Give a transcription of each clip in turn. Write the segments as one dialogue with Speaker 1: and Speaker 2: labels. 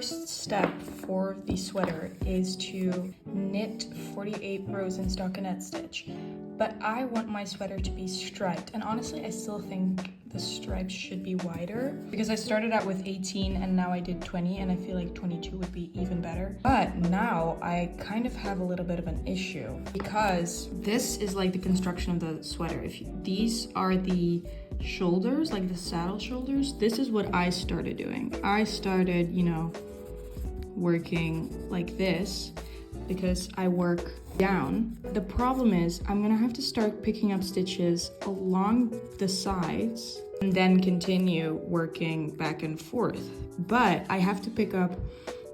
Speaker 1: first step for the sweater is to knit 48 rows in stockinette stitch. But I want my sweater to be striped, and honestly I still think the stripes should be wider because I started out with 18 and now I did 20, and I feel like 22 would be even better. But now I kind of have a little bit of an issue because this is like the construction of the sweater. These are the shoulders, like the saddle shoulders. This is what I started doing. I started, working like this because I work down. The problem is I'm gonna have to start picking up stitches along the sides and then continue working back and forth. But I have to pick up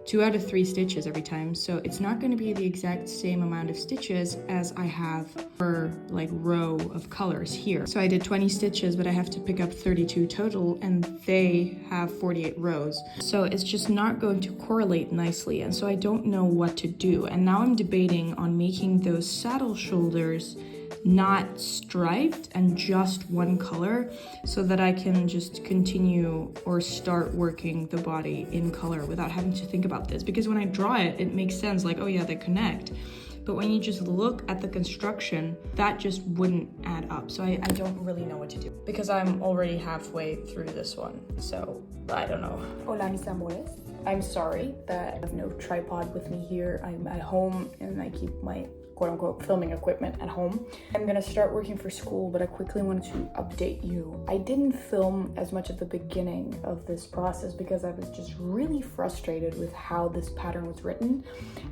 Speaker 1: 2 out of 3 stitches every time, so it's not going to be the exact same amount of stitches as I have per like row of colors here. So I did 20 stitches, but I have to pick up 32 total, and they have 48 rows. So it's just not going to correlate nicely, and so I don't know what to do. And now I'm debating on making those saddle shoulders not striped and just one color so that I can just continue or start working the body in color without having to think about this. Because when I draw it, it makes sense, like, oh yeah, they connect. But when you just look at the construction, that just wouldn't add up. So I don't really know what to do because I'm already halfway through this one. So I don't know. Hola, mis amores. I'm sorry that I have no tripod with me here. I'm at home and I keep my quote-unquote filming equipment at home. I'm gonna start working for school, but I quickly wanted to update you. I didn't film as much at the beginning of this process because I was just really frustrated with how this pattern was written,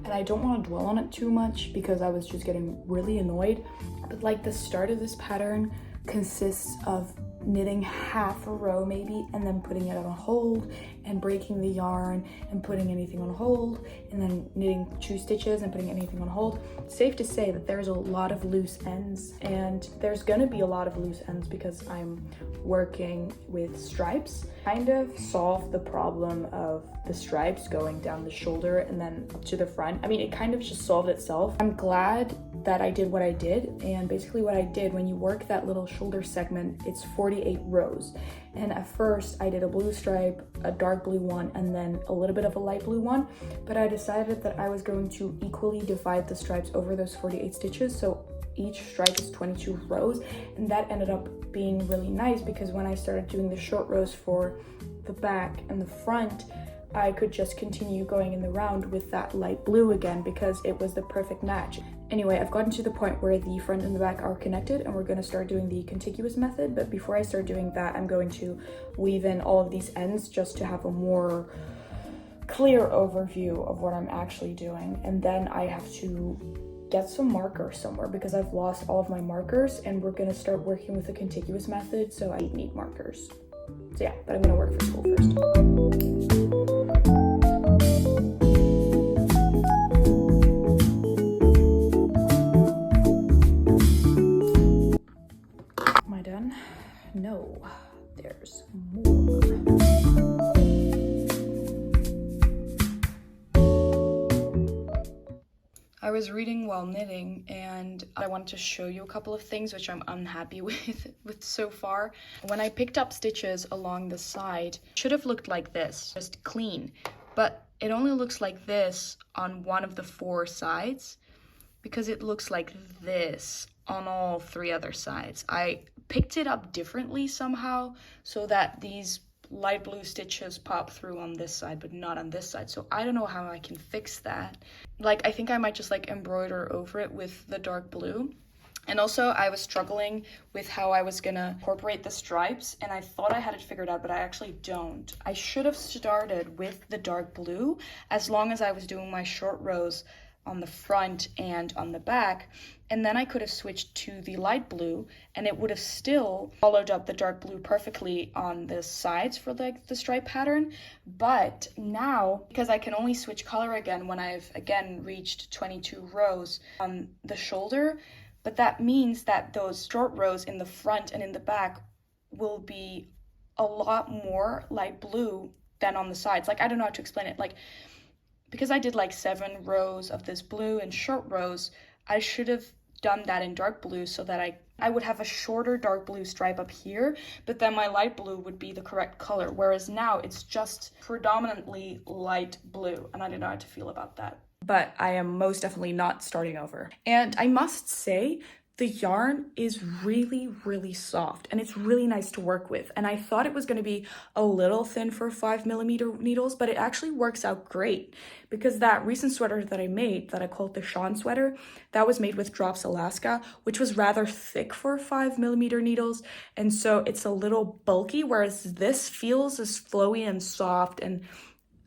Speaker 1: and I don't want to dwell on it too much because I was just getting really annoyed. But like the start of this pattern consists of knitting half a row maybe, and then putting it on hold and breaking the yarn and putting anything on hold, and then knitting 2 stitches and putting anything on hold. Safe to say that there's a lot of loose ends, and there's gonna be a lot of loose ends because I'm working with stripes. Kind of solved the problem of the stripes going down the shoulder and then up to the front. I mean, it kind of just solved itself. I'm glad that I did what I did, and basically what I did, when you work that little shoulder segment, it's 48 rows. And at first I did a blue stripe, a dark blue one, and then a little bit of a light blue one, but I decided that I was going to equally divide the stripes over those 48 stitches, so each stripe is 22 rows, and that ended up being really nice because when I started doing the short rows for the back and the front, I could just continue going in the round with that light blue again because it was the perfect match. Anyway, I've gotten to the point where the front and the back are connected, and we're going to start doing the contiguous method. But before I start doing that, I'm going to weave in all of these ends just to have a more clear overview of what I'm actually doing. And then I have to get some markers somewhere because I've lost all of my markers, and we're going to start working with the contiguous method, so I need markers. So yeah, but I'm going to work for school first. No, there's more. I was reading while knitting, and I wanted to show you a couple of things which I'm unhappy with so far. When I picked up stitches along the side, it should have looked like this, just clean, but it only looks like this on one of the 4 sides because it looks like this on all 3 other sides. I picked it up differently somehow so that these light blue stitches pop through on this side but not on this side, so I don't know how I can fix that. Like, I think I might just like embroider over it with the dark blue. And also I was struggling with how I was gonna incorporate the stripes, and I thought I had it figured out, but I actually don't. I should have started with the dark blue as long as I was doing my short rows on the front and on the back, and then I could have switched to the light blue and it would have still followed up the dark blue perfectly on the sides for like the stripe pattern. But now, because I can only switch color again when I've again reached 22 rows on the shoulder, but that means that those short rows in the front and in the back will be a lot more light blue than on the sides. Like, I don't know how to explain it. Like, because I did like 7 rows of this blue and short rows, I should have done that in dark blue so that I I would have a shorter dark blue stripe up here, but then my light blue would be the correct color, whereas now it's just predominantly light blue, and I don't know how to feel about that. But I am most definitely not starting over. And I must say, the yarn is really, really soft, and it's really nice to work with. And I thought it was going to be a little thin for 5mm needles, but it actually works out great, because that recent sweater that I made, that I called the Sean sweater, that was made with Drops Alaska, which was rather thick for 5mm needles, and so it's a little bulky, whereas this feels as flowy and soft and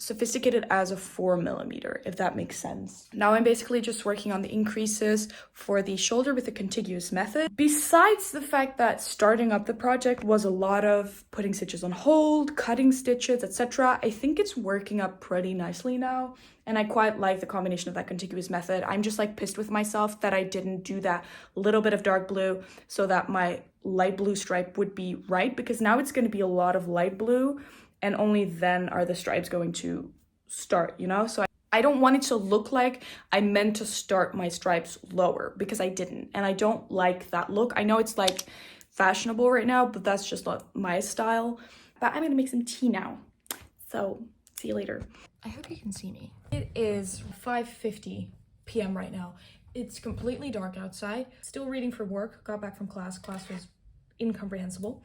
Speaker 1: sophisticated as a 4mm, if that makes sense. Now I'm basically just working on the increases for the shoulder with a contiguous method. Besides the fact that starting up the project was a lot of putting stitches on hold, cutting stitches, etc., I think it's working up pretty nicely now, and I quite like the combination of that contiguous method. I'm just like pissed with myself that I didn't do that little bit of dark blue so that my light blue stripe would be right, because now it's going to be a lot of light blue, and only then are the stripes going to start, you know? So I don't want it to look like I meant to start my stripes lower, because I didn't, and I don't like that look. I know it's like fashionable right now, but that's just not my style. But I'm gonna make some tea now, so see you later. I hope you can see me. It is 5:50 p.m. right now. It's completely dark outside. Still reading for work, got back from class. Class was incomprehensible.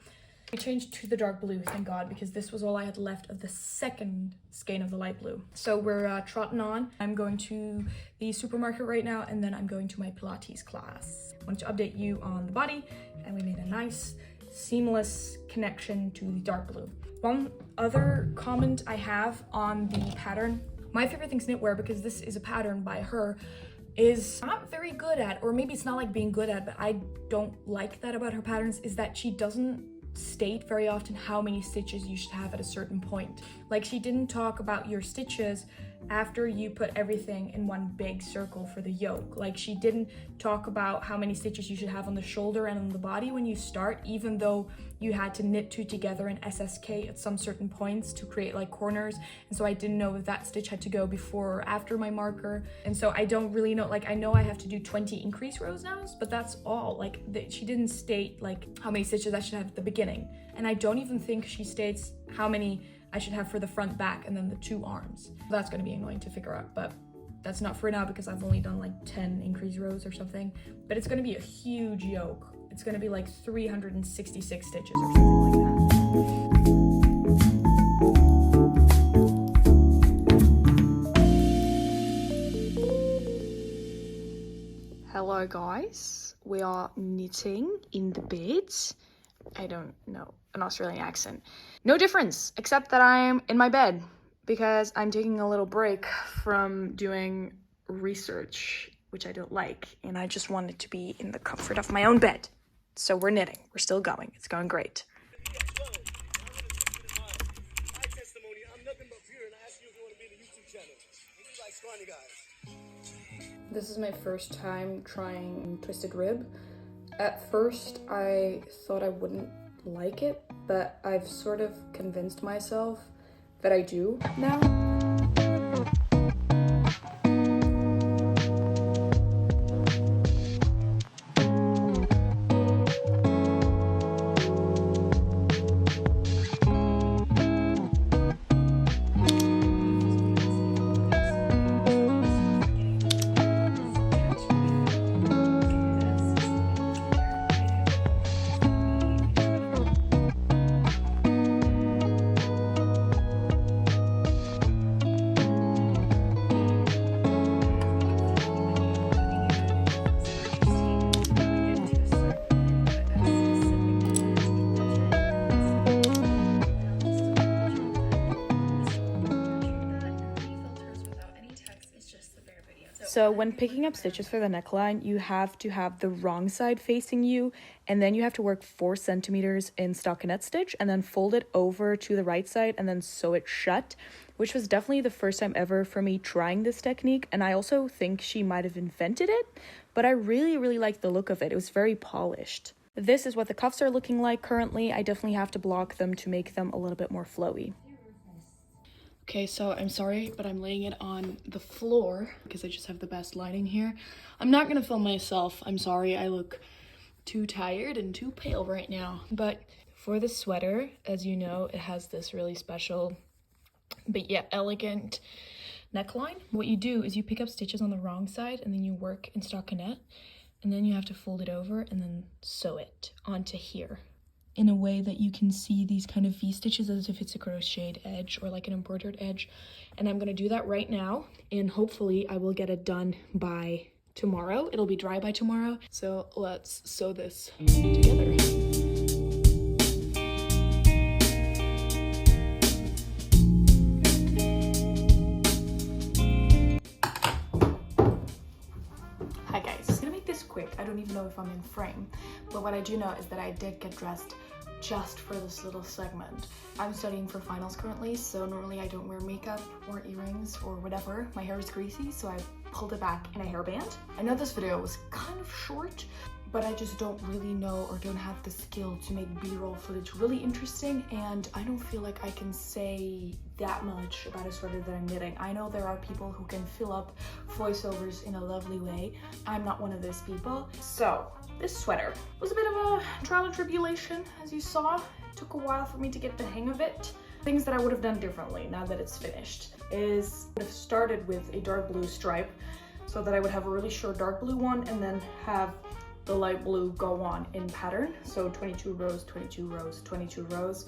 Speaker 1: I changed to the dark blue, thank God, because this was all I had left of the second skein of the light blue. So we're trotting on. I'm going to the supermarket right now, and then I'm going to my Pilates class. I wanted to update you on the body, and we made a nice, seamless connection to the dark blue. One other comment I have on the pattern, my favorite thing's knitwear, because this is a pattern by her, is not very good at, or maybe it's not like being good at, but I don't like that about her patterns, is that she doesn't state very often how many stitches you should have at a certain point. Like, she didn't talk about your stitches after you put everything in one big circle for the yoke. Like, she didn't talk about how many stitches you should have on the shoulder and on the body when you start, even though you had to knit two together in SSK at some certain points to create like corners. And so I didn't know if that stitch had to go before or after my marker. And so I don't really know, like, I know I have to do 20 increase rows now, but that's all. Like, she didn't state like how many stitches I should have at the beginning. And I don't even think she states how many I should have for the front, back, and then the two arms. That's going to be annoying to figure out, but that's not for now because I've only done like 10 increase rows or something. But it's going to be a huge yoke. It's going to be like 366 stitches or something like that. Hello guys, we are knitting in the bed. I don't know an Australian accent. No difference, except that I'm in my bed because I'm taking a little break from doing research, which I don't like, and I just wanted to be in the comfort of my own bed. So we're knitting, we're still going, it's going great. This is my first time trying twisted rib. At first, I thought I wouldn't like it, but I've sort of convinced myself that I do now. So when picking up stitches for the neckline, you have to have the wrong side facing you, and then you have to work 4 centimeters in stockinette stitch and then fold it over to the right side and then sew it shut, which was definitely the first time ever for me trying this technique. And I also think she might have invented it, but I really liked the look of it. It was very polished. This is what the cuffs are looking like currently. I definitely have to block them to make them a little bit more flowy. Okay, so I'm sorry, but I'm laying it on the floor because I just have the best lighting here. I'm not gonna film myself. I'm sorry, I look
Speaker 2: too tired and too pale right now. But for the sweater, as you know, it has this really special but yet elegant neckline. What you do is you pick up stitches on the wrong side and then you work in stockinette, and then you have to fold it over and then sew it onto here in a way that you can see these kind of V stitches as if it's a crocheted edge or like an embroidered edge. And I'm gonna do that right now, and hopefully I will get it done by tomorrow. It'll be dry by tomorrow. So let's sew this together. Hi guys, I'm gonna make this quick. I don't even know if I'm in frame, but what I do know is that I did get dressed just for this little segment. I'm studying for finals currently, so normally I don't wear makeup or earrings or whatever. My hair is greasy, so I pulled it back in a hairband. I know this video was kind of short, but I just don't really know or don't have the skill to make B-roll footage really interesting, and I don't feel like I can say that much about a sweater that I'm knitting. I know there are people who can fill up voiceovers in a lovely way. I'm not one of those people. So this sweater was a bit of a trial and tribulation, as you saw. It took a while for me to get the hang of it. Things that I would have done differently now that it's finished is I would have started with a dark blue stripe so that I would have a really short dark blue one and then have the light blue go on in pattern. So 22 rows, 22 rows, 22 rows.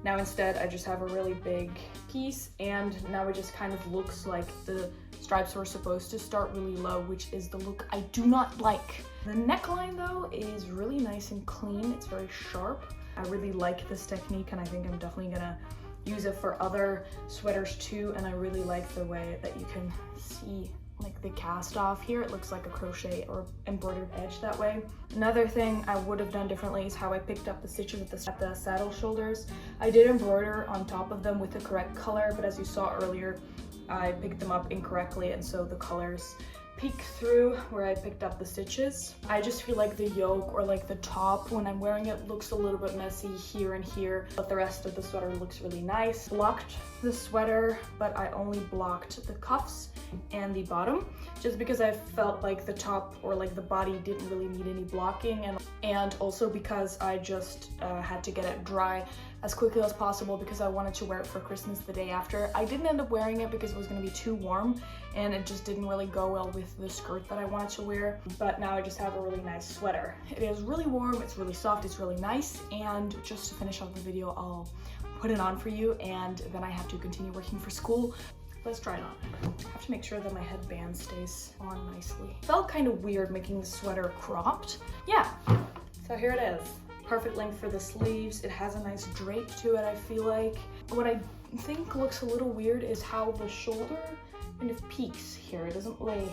Speaker 2: Now instead I just have a really big piece, and now it just kind of looks like the stripes were supposed to start really low, which is the look I do not like. The neckline though is really nice and clean. It's very sharp. I really like this technique, and I think I'm definitely gonna use it for other sweaters too. And I really like the way that you can see like the cast off here. It looks like a crochet or embroidered edge that way. Another thing I would have done differently is how I picked up the stitches at the saddle shoulders. I did embroider on top of them with the correct color, but as you saw earlier, I picked them up incorrectly, and so the colors peek through where I picked up the stitches. I just feel like the yoke or like the top when I'm wearing it looks a little bit messy here and here, but the rest of the sweater looks really nice. Blocked the sweater, but I only blocked the cuffs and the bottom just because I felt like the top or like the body didn't really need any blocking, and also because I just had to get it dry as quickly as possible because I wanted to wear it for Christmas the day after. I didn't end up wearing it because it was going to be too warm and it just didn't really go well with the skirt that I wanted to wear, but now I just have a really nice sweater. It is really warm, it's really soft, it's really nice, and just to finish off the video, I'll put it on for you, and then I have to continue working for school. Let's try it on. I have to make sure that my headband stays on nicely. Felt kind of weird making the sweater cropped. Yeah, so here it is. Perfect length for the sleeves. It has a nice drape to it, I feel like. What I think looks a little weird is how the shoulder kind of peaks here. It doesn't lay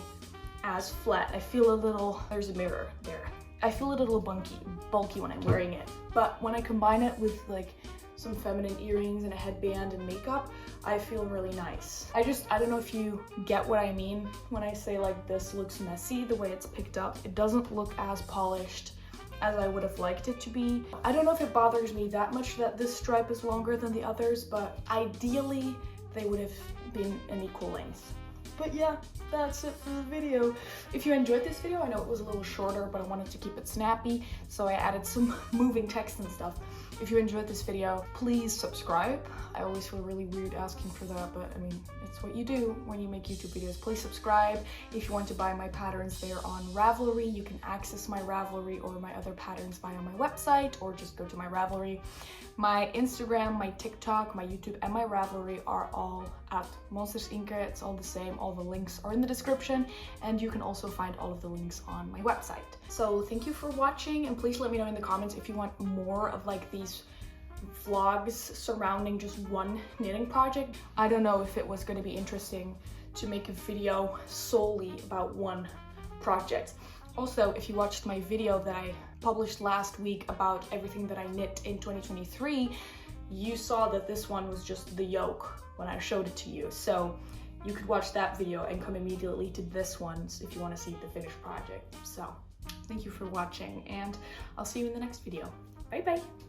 Speaker 2: as flat. I feel a little, there's a mirror there. I feel a little bulky when I'm wearing it. But when I combine it with like some feminine earrings and a headband and makeup, I feel really nice. I don't know if you get what I mean when I say like this looks messy, the way it's picked up. It doesn't look as polished as I would have liked it to be. I don't know if it bothers me that much that this stripe is longer than the others, but ideally they would have been an equal length. But yeah, that's it for the video. If you enjoyed this video, I know it was a little shorter, but I wanted to keep it snappy, so I added some moving text and stuff. If you enjoyed this video, please subscribe. I always feel really weird asking for that, but I mean, it's what you do when you make YouTube videos. Please subscribe. If you want to buy my patterns, they're on Ravelry. You can access my Ravelry or my other patterns via my website, or just go to my Ravelry. My Instagram, my TikTok, my YouTube, and my Ravelry are all at Monsters Inc. It's all the same. All the links are in the description, and you can also find all of the links on my website. So thank you for watching, and please let me know in the comments if you want more of like these vlogs surrounding just one knitting project. I don't know if it was going to be interesting to make a video solely about one project. Also, if you watched my video that I published last week about everything that I knit in 2023, you saw that this one was just the yoke when I showed it to you. So you could watch that video and come immediately to this one if you want to see the finished project. So thank you for watching, and I'll see you in the next video. Bye bye.